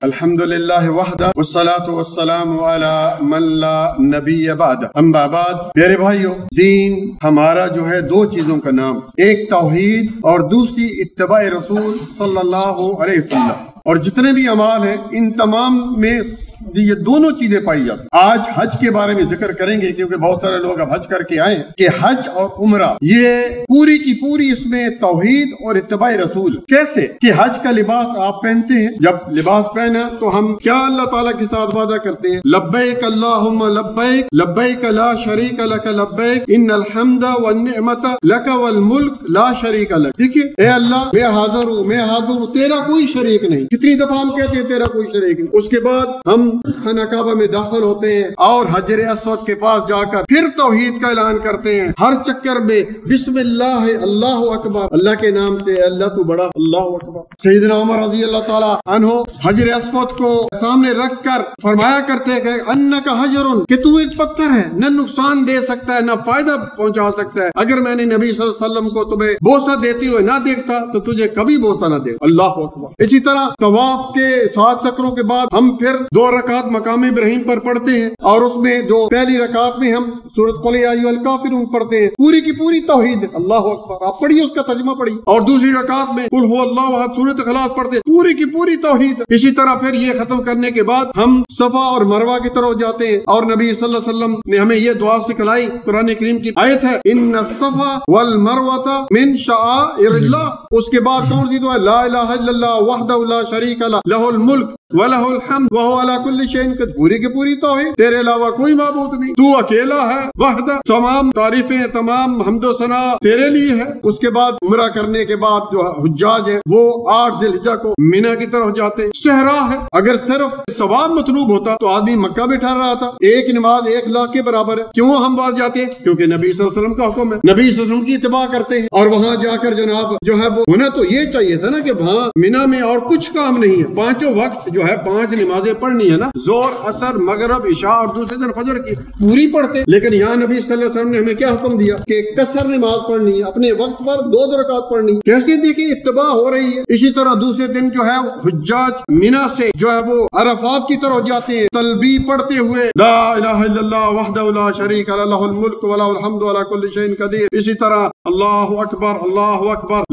الحمدللہ وحدہ والصلاة والسلام علی من لا نبی بعد، اما بعد۔ میرے بھائیو، دین ہمارا جو ہے دو چیزوں کا نام، ایک توحید اور دوسری اتباع رسول صلی اللہ علیہ وسلم، اور جتنے بھی اعمال ہیں ان تمام میں یہ دونوں چیزیں پائی جاتی۔ آج حج کے بارے میں ذکر کریں گے کیونکہ بہت سارے لوگ اب حج کر کے آئے ہیں کہ حج اور عمرہ یہ پوری کی پوری اس میں توحید اور اتباع رسول۔ کیسے کہ حج کا لباس آپ پہنتے ہیں، جب لباس پہنا تو ہم کیا اللہ تعالیٰ کے ساتھ وعدہ کرتے ہیں؟ لبیک اللہم لبیک لبیک لا شریک لک لبیک ان الحمد والنعمت لک والملک لا شریک لک۔ دیکھیے، اے اللہ میں حاضر ہوں، میں حاضر ہوں، تیرا کوئی شریک نہیں۔ کتنی دفعہ ہم کہتے ہیں تیرا کوئی شریک نہیں۔ اس کے بعد ہم خانہ کعبہ میں داخل ہوتے ہیں اور حجر اسود کے پاس جا کر پھر توحید کا اعلان کرتے ہیں، ہر چکر میں بسم اللہ اللہ اکبر، اللہ کے نام سے، اللہ تو بڑا، اللہ اکبر۔ سیدنا عمر رضی اللہ تعالی عنہ حجر اسود کو سامنے رکھ کر فرمایا کرتے کہ انک حجر، کہ تو ایک پتھر ہے، نہ نقصان دے سکتا ہے نہ فائدہ پہنچا سکتا ہے۔ اگر میں نے نبی صلی اللہ علیہ وسلم کو تمہیں بوسہ دیتی ہوئے نہ دیکھتا تو تجھے کبھی بوسہ نہ دے۔ اللہ اکبر۔ اسی طرح طواف کے 7 چکروں کے بعد ہم پھر 2 رکعت مقام ابراہیم پر پڑھتے ہیں، اور اس میں جو پہلی رکعت میں ہم سورۃ قل یا ایھا الکافرون پڑھتے ہیں، پوری کی پوری توحید۔ اللہ اکبر۔ آپ پڑھیے، اس کا ترجمہ پڑھیے۔ اور دوسری رکعت میں قل هو اللہ احد سورۃ اخلاص پڑھتے ہیں، پوری کی پوری توحید۔ اسی طرح پھر یہ ختم کرنے کے بعد ہم صفا اور مروہ کی طرف جاتے ہیں، اور نبی صلی اللہ علیہ وسلم نے ہمیں یہ دعا سکھلائی، قرآن کریم کی آیت ہے ان الصفا والمروہ من شعائر اللہ۔ اس کے بعد کون سی دعا؟ لا الہ الا اللہ وحدہ لا شریک لہ الملک وَلَهُ الْحَمْدُ وَهُوَ عَلَى كُلِّ شَيْءٍ قَدِيرٌ۔ پوری کی پوری توحید، تیرے علاوہ کوئی معبود نہیں، تو اکیلا ہے، وحدہ، تمام تعریفیں، تمام حمد و ثنا تیرے لیے ہے۔ اس کے بعد عمرہ کرنے کے بعد جو حجاج ہیں وہ 8 ذی الحجہ کو مینا کی طرف جاتے ہیں۔ صحرا ہے، اگر صرف ثواب مطلوب ہوتا تو آدمی مکہ میں ٹھہر رہا تھا۔ ایک نماز 1 لاکھ کے برابر ہے۔ کیوں ہم وہاں جاتے ہیں؟ کیونکہ نبی صلی اللہ علیہ وسلم کا حکم ہے، نبی صلی اللہ علیہ وسلم کی اتباع کرتے ہیں، اور وہاں جا کر جناب جو ہے وہ ہونا تو یہ چاہیے تھا نا کہ وہاں مینا میں اور کچھ کام نہیں ہے، 5 وقت جو ہے 5 نمازیں پڑھنی ہے نا، ظہر، عصر، مغرب، عشاء اور دوسرے دن فجر کی پوری پڑھتے۔ لیکن یہاں نبی صلی اللہ علیہ وسلم نے ہمیں کیا حکم دیا کہ قصر نماز پڑھنی ہے، اپنے وقت پر 2 رکعت پڑھنی۔ کیسے دیکھیں اتباع ہو رہی ہے۔ اسی طرح دوسرے دن جو ہے حجاج مینا سے جو ہے وہ عرفات کی طرف جاتے ہیں، تلبیہ پڑھتے ہوئے لا الہ الا اللہ وحدہ لا شریک لہ الملک ولہ الحمد علی کل شیء قدیر۔ اسی طرح اللہ اکبر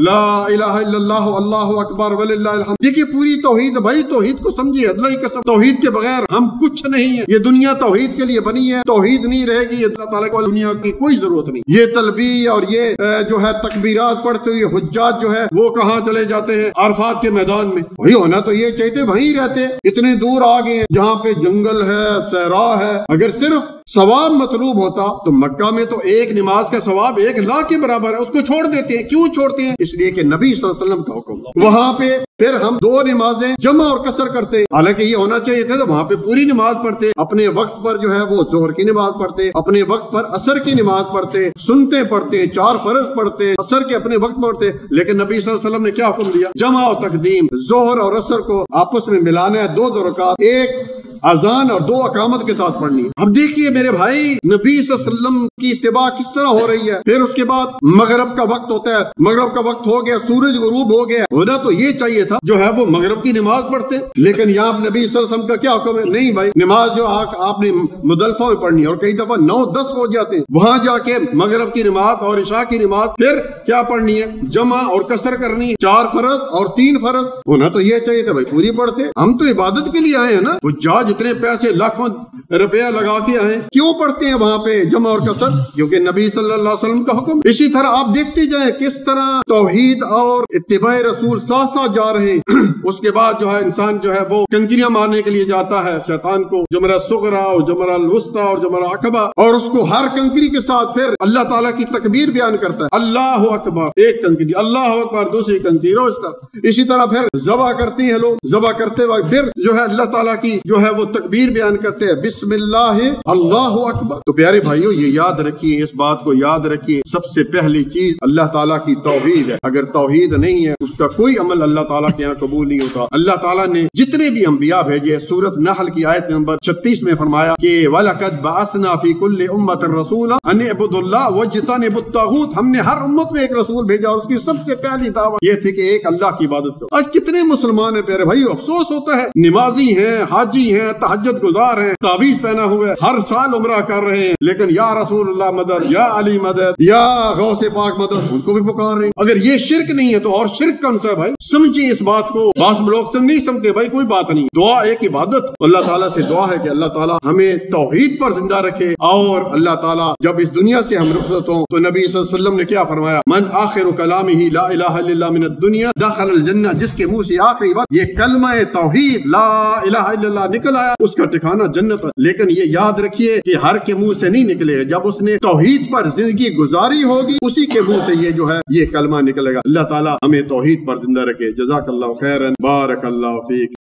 لا الہ الا اللہ اللہ اکبر وللہ الحمد۔ دیکھیے پوری توحید، بھائی توحید کو سمجھیے، اللہ کی قسم توحید کے بغیر ہم کچھ نہیں ہے۔ یہ دنیا توحید کے لیے بنی ہے، توحید نہیں رہے گی اللہ تعالیٰ کو دنیا کی کوئی ضرورت نہیں۔ یہ تلبیہ اور یہ جو ہے تکبیرات پڑھتے ہوئے حجاج جو ہے وہ کہاں چلے جاتے ہیں؟ عرفات کے میدان میں۔ وہی ہونا تو یہ چاہتے، وہیں رہتے، اتنے دور آ گئے جہاں پہ جنگل ہے، صحرا ہے۔ اگر صرف ثواب مطلوب ہوتا تو مکہ میں تو ایک نماز کا ثواب 1 لاکھ کے برابر ہے، اس کو چھوڑ دیتے ہیں۔ کیوں چھوڑتے ہیں؟ اس لیے کہ نبی صلی اللہ علیہ وسلم کا حکم۔ وہاں پہ پھر ہم 2 نمازیں جمع اور قصر کرتے ہیں، حالانکہ یہ ہونا چاہیے تھا تو وہاں پہ پوری نماز پڑھتے، اپنے وقت پر جو ہے وہ ظہر کی نماز پڑھتے، اپنے وقت پر عصر کی نماز پڑھتے، سنتے پڑھتے، 4 فرض پڑھتے، عصر کے اپنے وقت پڑھتے۔ لیکن نبی صلی اللہ علیہ وسلم نے کیا حکم دیا؟ جمع و تقدیم، ظہر اور عصر کو آپس میں ملانا ہے، 2 رکعت، 1 اذان اور 2 اقامت کے ساتھ پڑھنی ہے۔ اب دیکھیے میرے بھائی، نبی صلی اللہ علیہ وسلم کی اتباع کس طرح ہو رہی ہے۔ پھر اس کے بعد مغرب کا وقت ہوتا ہے، مغرب کا وقت ہو گیا، سورج غروب ہو گیا، ہونا تو یہ چاہیے تھا جو ہے وہ مغرب کی نماز پڑھتے، لیکن یہاں نبی صلی اللہ علیہ وسلم کا کیا حکم ہے؟ نہیں بھائی، نماز جو آپ نے مزدلفہ میں پڑھنی ہے، اور کئی دفعہ 9-10 ہو جاتے ہیں، وہاں جا کے مغرب کی نماز اور عشاء کی نماز پھر کیا پڑھنی ہے؟ جمع اور قصر کرنی ہے، 4 فرض اور 3 فرض، ہونا تو یہ چاہیے تھا بھائی پوری پڑھتے۔ ہم تو عبادت کے لیے آئے ہیں نا، حجاج اتنے پیسے لاکھوں روپیہ لگا کے آئے، کیوں پڑھتے ہیں وہاں پہ جمع اور قصر؟ کیونکہ نبی صلی اللہ علیہ وسلم کا حکم۔ اسی طرح آپ دیکھتے جائیں کس طرح توحید اور اتباع رسول ساتھ ساتھ جا رہے ہیں۔ اس کے بعد جو ہے انسان جو ہے وہ کنکریاں مارنے کے لیے جاتا ہے شیطان کو، جمرہ صغرا اور جمرہ الوسطیٰ اور جمرہ عقبہ، اور اس کو ہر کنکری کے ساتھ پھر اللہ تعالیٰ کی تکبیر بیان کرتا ہے، اللہ اکبر، ایک کنکری، اللہ اکبر، دوسری کنکری، روز تک۔ اسی طرح پھر ذبح کرتے ہیں لوگ، ذبح کرتے وقت پھر جو ہے اللہ تعالیٰ کی جو ہے وہ وہ تکبیر بیان کرتے ہیں بسم اللہ اللہ اکبر. تو پیارے بھائیوں یہ یاد رکھیے، اس بات کو یاد رکھیے، سب سے پہلی چیز اللہ تعالیٰ کی توحید ہے. اگر توحید نہیں ہے اس کا کوئی عمل اللہ تعالیٰ کے یہاں قبول نہیں ہوتا. اللہ تعالیٰ نے جتنے بھی انبیاء بھیجے، سورۃ نحل کی آیت نمبر 36 میں فرمایا کہ وَلَقَدْ بَعَثْنَا فِي كُلِّ أُمَّةٍ رَسُولًا أَنِ اعْبُدُوا اللَّهَ وَاجْتَنِبُوا الطَّاغُوتَ. ہم نے ہر امت میں ایک رسول بھیجا اور اس کی سب سے پہلی دعوت یہ تھی کہ ایک اللہ کی عبادت کرو. آج کتنے مسلمان ہیں پیارے بھائیو، افسوس ہوتا ہے، نمازی ہیں، حاجی ہیں، تہجد گزار ہیں، تعویذ پہنا ہوئے، ہر سال عمرہ کر رہے ہیں، لیکن یا رسول اللہ مدد، یا علی مدد، یا غوث پاک مدد، ان کو بھی پکار رہے ہیں. اگر یہ شرک نہیں ہے تو اور شرک کون سا ہے بھائی؟ سمجھیں اس بات کو. بعض لوگ نہیں سمجھتے بھائی، کوئی بات نہیں، دعا ایک عبادت. اللہ تعالیٰ سے دعا ہے کہ اللہ تعالیٰ ہمیں توحید پر زندہ رکھے، اور اللہ تعالیٰ جب اس دنیا سے ہم رخصت ہوں تو نبی صلی اللہ علیہ وسلم نے کیا فرمایا؟ من آخر کلامہ لا الہ الا اللہ من الدنیا دخل الجنہ. جس کے منہ سے آخری وقت یہ کلمہ توحید لا الہ الا اللہ نکل آیا اس کا ٹھکانہ جنت ہے. لیکن یہ یاد رکھیے کہ ہر کے منہ سے نہیں نکلے گا، جب اس نے توحید پر زندگی گزاری ہوگی اسی کے منہ سے یہ جو ہے یہ کلمہ نکلے گا. اللہ تعالیٰ ہمیں توحید پر زندہ رکھے. جزاک اللہ خیرا، بارک اللہ فیک.